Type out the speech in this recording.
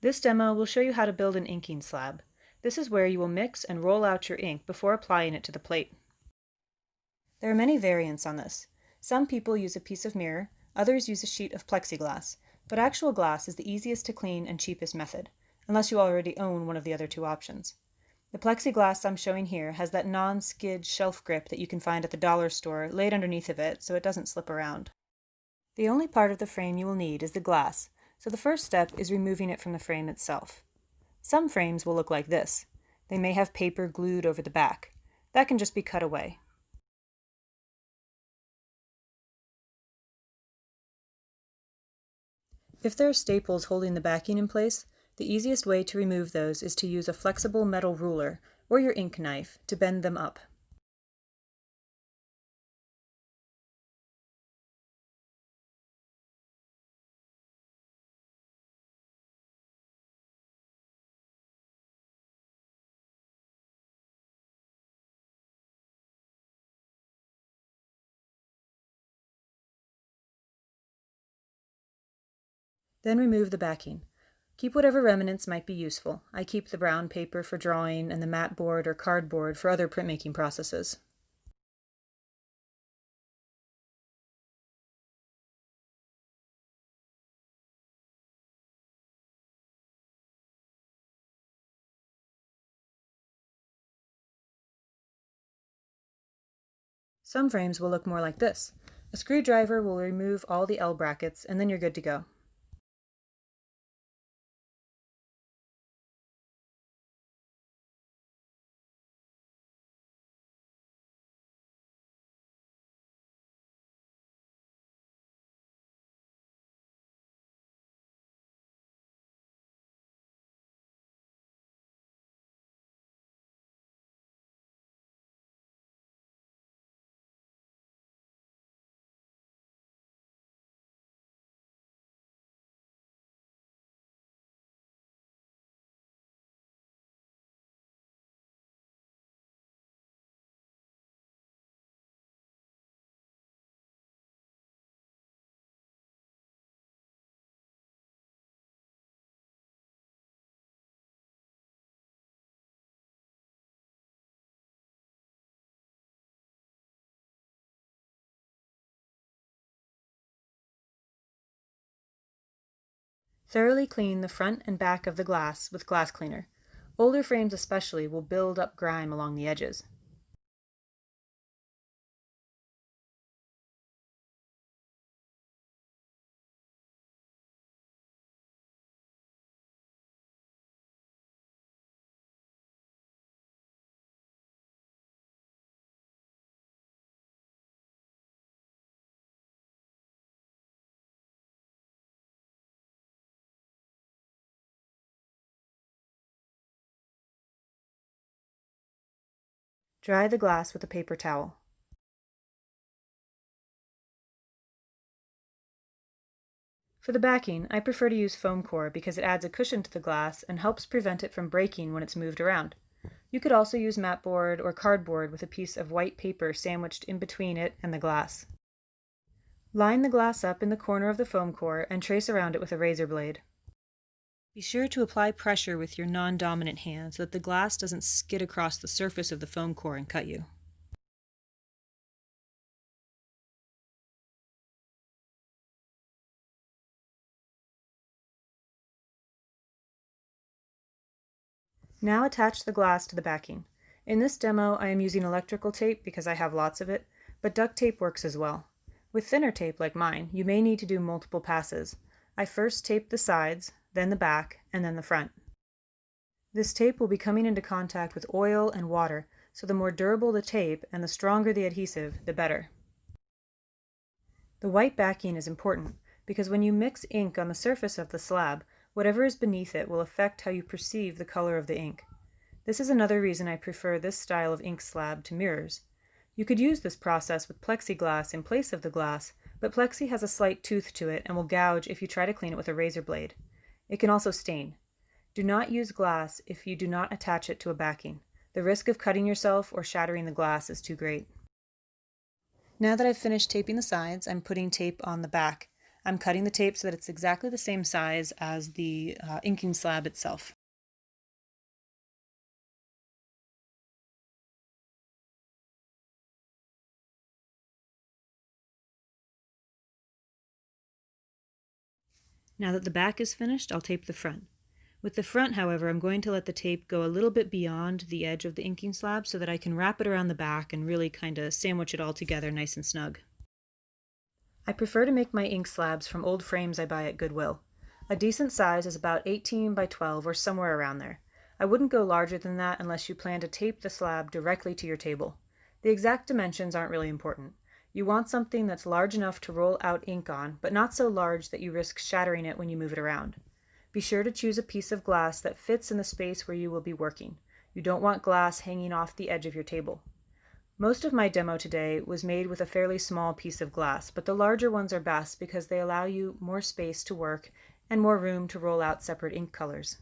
This demo will show you how to build an inking slab. This is where you will mix and roll out your ink before applying it to the plate. There are many variants on this. Some people use a piece of mirror, others use a sheet of plexiglass, but actual glass is the easiest to clean and cheapest method, unless you already own one of the other two options. The plexiglass I'm showing here has that non-skid shelf grip that you can find at the dollar store laid underneath of it so it doesn't slip around. The only part of the frame you will need is the glass, so the first step is removing it from the frame itself. Some frames will look like this. They may have paper glued over the back. That can just be cut away. If there are staples holding the backing in place, the easiest way to remove those is to use a flexible metal ruler or your ink knife to bend them up. Then remove the backing. Keep whatever remnants might be useful. I keep the brown paper for drawing and the mat board or cardboard for other printmaking processes. Some frames will look more like this. A screwdriver will remove all the L brackets and then you're good to go. Thoroughly clean the front and back of the glass with glass cleaner. Older frames especially will build up grime along the edges. Dry the glass with a paper towel. For the backing, I prefer to use foam core because it adds a cushion to the glass and helps prevent it from breaking when it's moved around. You could also use mat board or cardboard with a piece of white paper sandwiched in between it and the glass. Line the glass up in the corner of the foam core and trace around it with a razor blade. Be sure to apply pressure with your non-dominant hand so that the glass doesn't skid across the surface of the foam core and cut you. Now attach the glass to the backing. In this demo, I am using electrical tape because I have lots of it, but duct tape works as well. With thinner tape like mine, you may need to do multiple passes. I first tape the sides, then the back, and then the front. This tape will be coming into contact with oil and water, so the more durable the tape and the stronger the adhesive, the better. The white backing is important because when you mix ink on the surface of the slab, whatever is beneath it will affect how you perceive the color of the ink. This is another reason I prefer this style of ink slab to mirrors. You could use this process with plexiglass in place of the glass, but plexi has a slight tooth to it and will gouge if you try to clean it with a razor blade. It can also stain. Do not use glass if you do not attach it to a backing. The risk of cutting yourself or shattering the glass is too great. Now that I've finished taping the sides, I'm putting tape on the back. I'm cutting the tape so that it's exactly the same size as the inking slab itself. Now that the back is finished, I'll tape the front. With the front, however, I'm going to let the tape go a little bit beyond the edge of the inking slab so that I can wrap it around the back and really kind of sandwich it all together nice and snug. I prefer to make my ink slabs from old frames I buy at Goodwill. A decent size is about 18 by 12 or somewhere around there. I wouldn't go larger than that unless you plan to tape the slab directly to your table. The exact dimensions aren't really important. You want something that's large enough to roll out ink on, but not so large that you risk shattering it when you move it around. Be sure to choose a piece of glass that fits in the space where you will be working. You don't want glass hanging off the edge of your table. Most of my demo today was made with a fairly small piece of glass, but the larger ones are best because they allow you more space to work and more room to roll out separate ink colors.